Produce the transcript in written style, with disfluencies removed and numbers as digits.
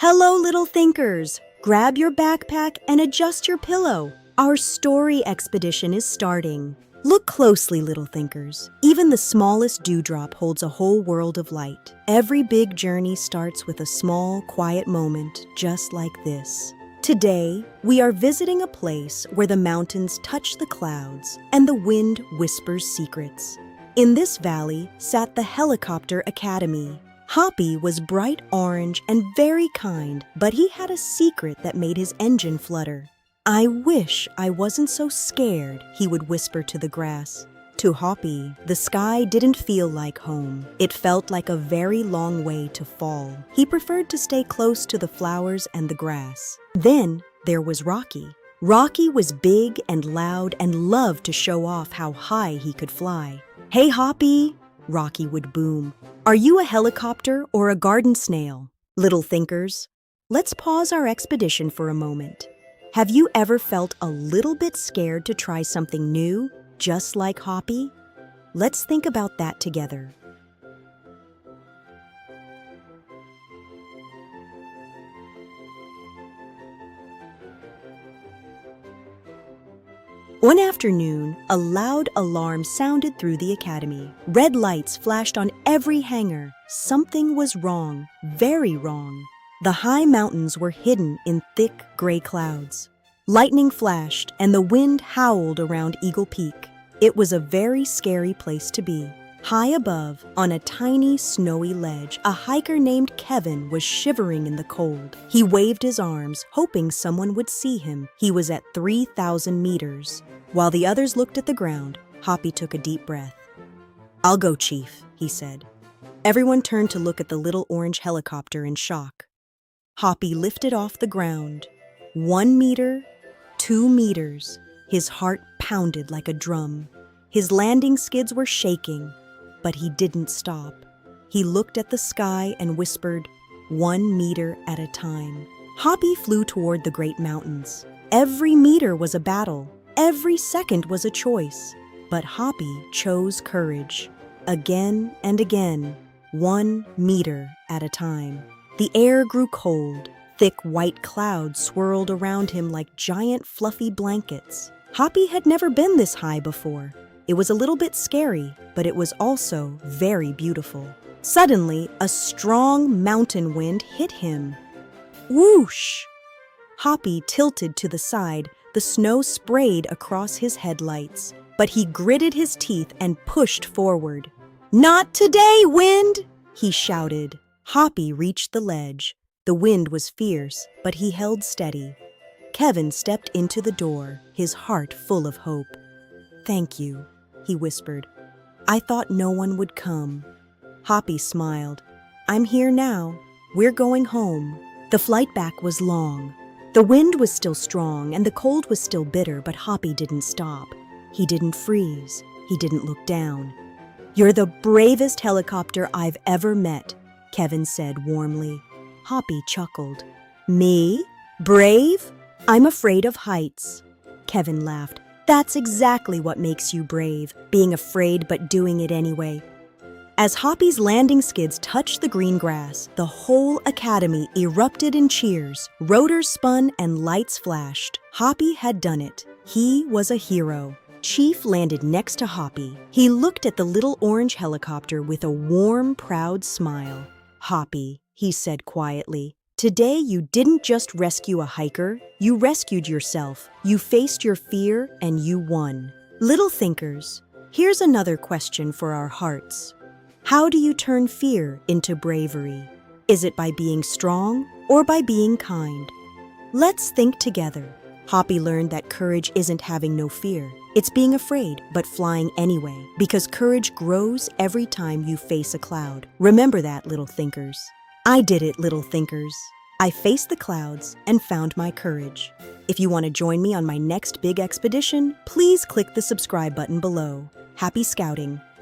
Hello, little thinkers! Grab your backpack and adjust your pillow. Our story expedition is starting. Look closely, little thinkers. Even the smallest dewdrop holds a whole world of light. Every big journey starts with a small, quiet moment just like this. Today, we are visiting a place where the mountains touch the clouds and the wind whispers secrets. In this valley sat the Helicopter Academy. Hoppy was bright orange and very kind, but he had a secret that made his engine flutter. "I wish I wasn't so scared," he would whisper to the grass. To Hoppy, the sky didn't feel like home. It felt like a very long way to fall. He preferred to stay close to the flowers and the grass. Then there was Rocky. Rocky was big and loud and loved to show off how high he could fly. "Hey, Hoppy," Rocky would boom. "Are you a helicopter or a garden snail?" Little thinkers, let's pause our expedition for a moment. Have you ever felt a little bit scared to try something new, just like Hoppy? Let's think about that together. One afternoon, a loud alarm sounded through the academy. Red lights flashed on every hangar. Something was wrong, very wrong. The high mountains were hidden in thick gray clouds. Lightning flashed and the wind howled around Eagle Peak. It was a very scary place to be. High above, on a tiny snowy ledge, a hiker named Kevin was shivering in the cold. He waved his arms, hoping someone would see him. He was at 3,000 meters. While the others looked at the ground, Hoppy took a deep breath. "I'll go, Chief," he said. Everyone turned to look at the little orange helicopter in shock. Hoppy lifted off the ground. 1 meter, 2 meters. His heart pounded like a drum. His landing skids were shaking, but he didn't stop. He looked at the sky and whispered, 1 meter at a time. Hoppy flew toward the great mountains. Every meter was a battle. Every second was a choice. But Hoppy chose courage. Again and again, 1 meter at a time. The air grew cold. Thick white clouds swirled around him like giant fluffy blankets. Hoppy had never been this high before. It was a little bit scary, but it was also very beautiful. Suddenly, a strong mountain wind hit him. Whoosh! Hoppy tilted to the side. The snow sprayed across his headlights, but he gritted his teeth and pushed forward. "Not today, wind!" he shouted. Hoppy reached the ledge. The wind was fierce, but he held steady. Kevin stepped into the door, his heart full of hope. "Thank you," he whispered. "I thought no one would come." Hoppy smiled. "I'm here now. We're going home." The flight back was long. The wind was still strong and the cold was still bitter, but Hoppy didn't stop. He didn't freeze. He didn't look down. "You're the bravest helicopter I've ever met," Kevin said warmly. Hoppy chuckled. "Me? Brave? I'm afraid of heights." Kevin laughed. "That's exactly what makes you brave, being afraid but doing it anyway." As Hoppy's landing skids touched the green grass, the whole academy erupted in cheers. Rotors spun and lights flashed. Hoppy had done it. He was a hero. Chief landed next to Hoppy. He looked at the little orange helicopter with a warm, proud smile. "Hoppy," he said quietly, "today you didn't just rescue a hiker, you rescued yourself. You faced your fear and you won." Little thinkers, here's another question for our hearts. How do you turn fear into bravery? Is it by being strong or by being kind? Let's think together. Hoppy learned that courage isn't having no fear. It's being afraid, but flying anyway, because courage grows every time you face a cloud. Remember that, little thinkers. I did it, little thinkers. I faced the clouds and found my courage. If you want to join me on my next big expedition, please click the subscribe button below. Happy scouting!